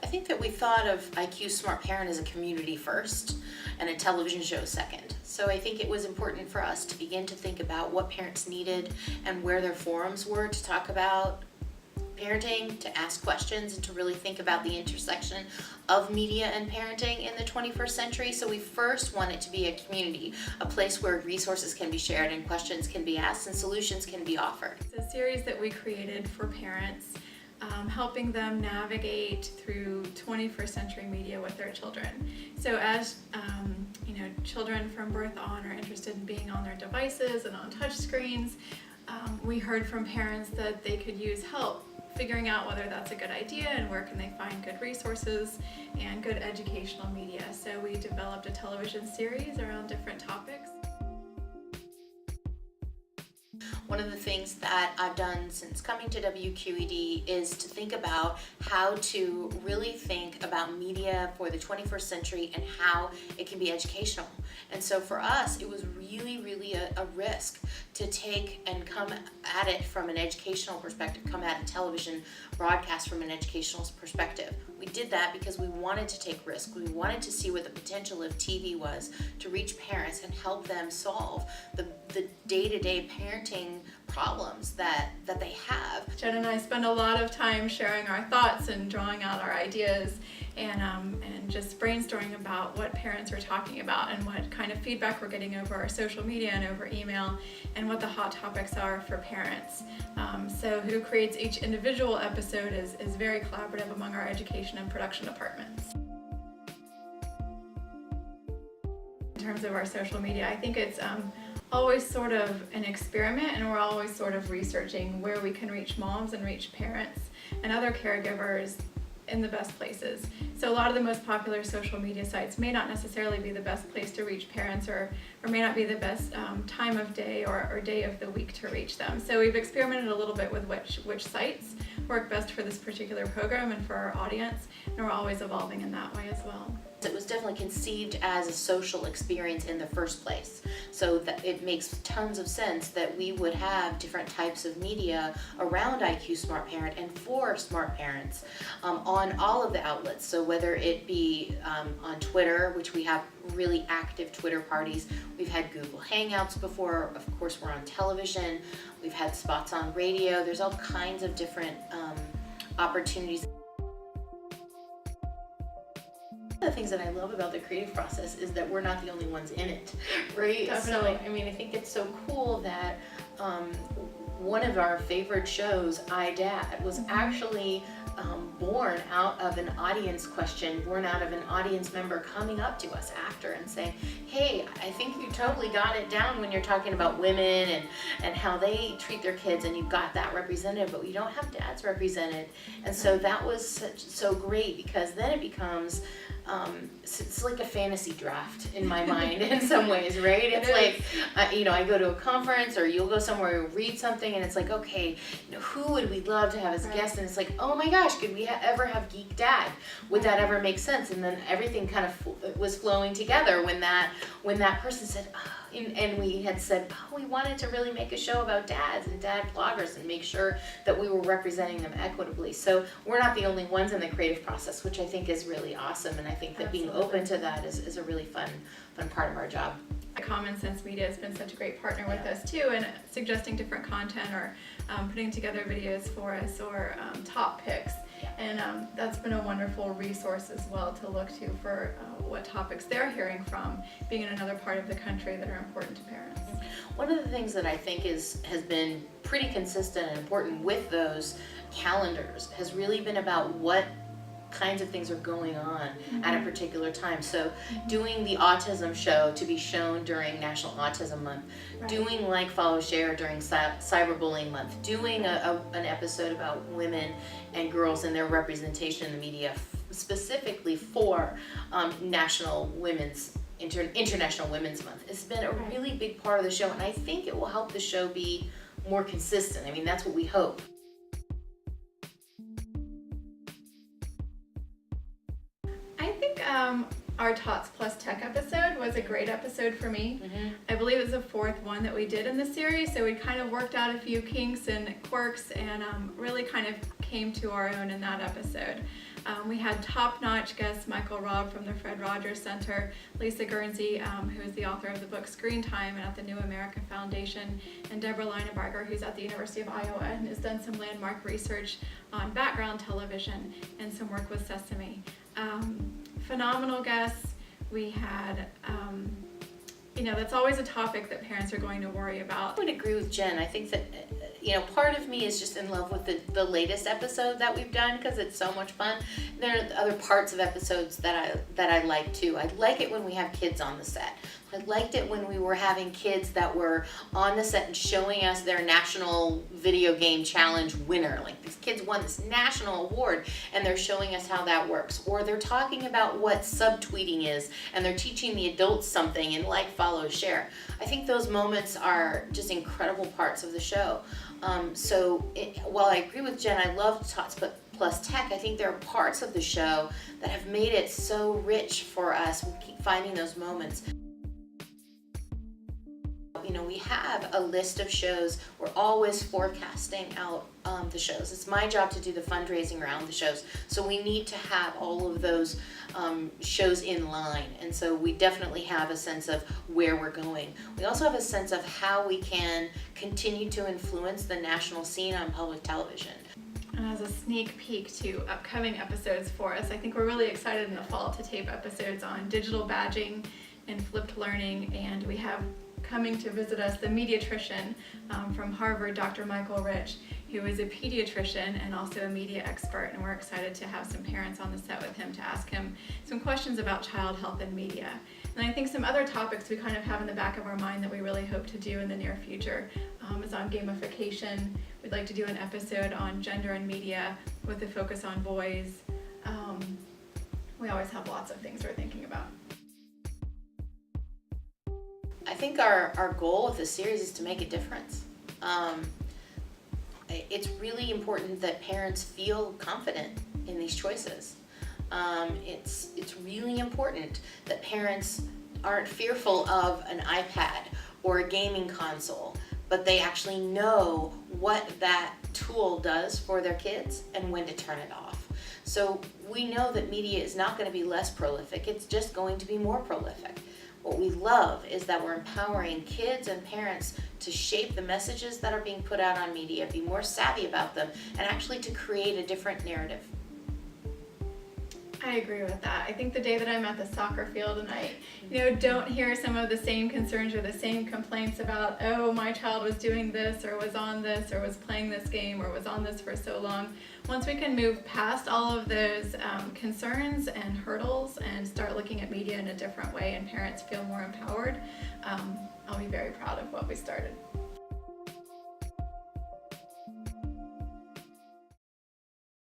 I think that we thought of IQ Smart Parent as a community first and a television show second. So I think it was important for us to begin to think about what parents needed and where their forums were to talk about parenting, to ask questions, and to really think about the intersection of media and parenting in the 21st century. So we first want it to be a community, a place where resources can be shared and questions can be asked and solutions can be offered. It's a series that we created for parents, helping them navigate through 21st century media with their children. So as children from birth on are interested in being on their devices and on touch screens, we heard from parents that they could use help figuring out whether that's a good idea and where can they find good resources and good educational media. So we developed a television series around different topics. One of the things that I've done since coming to WQED is to think about how to really think about media for the 21st century and how it can be educational. And so for us, it was really a risk to take and come at it from an educational perspective, come at a television broadcast from an educational perspective. We did that because we wanted to take risks. We wanted to see what the potential of TV was to reach parents and help them solve the day-to-day parenting problems that they have. Jen and I spend a lot of time sharing our thoughts and drawing out our ideas and just brainstorming about what parents are talking about and what kind of feedback we're getting over our social media and over email and what the hot topics are for parents. So who creates each individual episode is very collaborative among our education and production departments. In terms of our social media, I think it's always sort of an experiment, and we're always sort of researching where we can reach moms and reach parents and other caregivers in the best places. So a lot of the most popular social media sites may not necessarily be the best place to reach parents or may not be the best time of day or day of the week to reach them. So we've experimented a little bit with which sites work best for this particular program and for our audience, and we're always evolving in that way as well. It was definitely conceived as a social experience in the first place, so that it makes tons of sense that we would have different types of media around IQ Smart Parent and for smart parents on all of the outlets. So whether it be on Twitter, which we have really active Twitter parties, we've had Google Hangouts before, of course we're on television, we've had spots on radio, there's all kinds of different opportunities. One of the things that I love about the creative process is that we're not the only ones in it, right? Definitely. So, I mean, I think it's so cool that one of our favorite shows, I Dad, was actually born out of an audience question, born out of an audience member coming up to us after and saying, hey, I think you totally got it down when you're talking about women and how they treat their kids, and you've got that represented, but you don't have dads represented. And so that was so great, because then it becomes it's like a fantasy draft in my mind in some ways, right? It's like, I go to a conference or you'll go somewhere, read something, and it's like, okay, who would we love to have as a guest? And it's like, oh my gosh, could we ever have Geek Dad? Would that ever make sense? And then everything kind of was flowing together when that person said, and we had said, we wanted to really make a show about dads and dad bloggers and make sure that we were representing them equitably. So we're not the only ones in the creative process, which I think is really awesome. And I think that being open to that is a really fun part of our job. Common Sense Media has been such a great partner with us too, and suggesting different content or putting together videos for us or top picks. And that's been a wonderful resource as well to look to for what topics they're hearing from being in another part of the country that are important to parents. One of the things that I think has been pretty consistent and important with those calendars has really been about what kinds of things are going on at a particular time. So doing the autism show to be shown during National Autism Month, doing Like, Follow, Share during Cyberbullying Month, doing an episode about women and girls and their representation in the media specifically for International Women's Month. It's been a really big part of the show, and I think it will help the show be more consistent. I mean, that's what we hope. Our Tots Plus Tech episode was a great episode for me. I believe it's the fourth one that we did in the series, so we kind of worked out a few kinks and quirks and really kind of came to our own in that episode. We had top-notch guests Michael Robb from the Fred Rogers Center, Lisa Guernsey, who is the author of the book Screen Time and at the New American Foundation, and Deborah Linebarger, who's at the University of Iowa and has done some landmark research on background television and some work with Sesame. Phenomenal guests. We had, that's always a topic that parents are going to worry about. I would agree with Jen. I think that, part of me is just in love with the latest episode that we've done because it's so much fun. There are other parts of episodes that I like too. I like it when we have kids on the set. I liked it when we were having kids that were on the set and showing us their national video game challenge winner. Like, these kids won this national award and they're showing us how that works. Or they're talking about what subtweeting is and they're teaching the adults something in like, follow, share. I think those moments are just incredible parts of the show. While I agree with Jen, I love Tots Plus Tech, I think there are parts of the show that have made it so rich for us. We keep finding those moments. We have a list of shows. We're always forecasting out the shows. It's my job to do the fundraising around the shows. So we need to have all of those shows in line. And so we definitely have a sense of where we're going. We also have a sense of how we can continue to influence the national scene on public television. And as a sneak peek to upcoming episodes for us, I think we're really excited in the fall to tape episodes on digital badging and flipped learning, and we have coming to visit us the mediatrician from Harvard, Dr. Michael Rich, who is a pediatrician and also a media expert, and we're excited to have some parents on the set with him to ask him some questions about child health and media. And I think some other topics we kind of have in the back of our mind that we really hope to do in the near future is on gamification. We'd like to do an episode on gender and media with a focus on boys. We always have lots of things we're thinking about. I think our goal with this series is to make a difference. It's really important that parents feel confident in these choices. It's really important that parents aren't fearful of an iPad or a gaming console, but they actually know what that tool does for their kids and when to turn it off. So we know that media is not going to be less prolific, it's just going to be more prolific. What we love is that we're empowering kids and parents to shape the messages that are being put out on media, be more savvy about them, and actually to create a different narrative. I agree with that. I think the day that I'm at the soccer field and I, don't hear some of the same concerns or the same complaints about, oh, my child was doing this or was on this or was playing this game or was on this for so long. Once we can move past all of those concerns and hurdles and start looking at media in a different way and parents feel more empowered, I'll be very proud of what we started.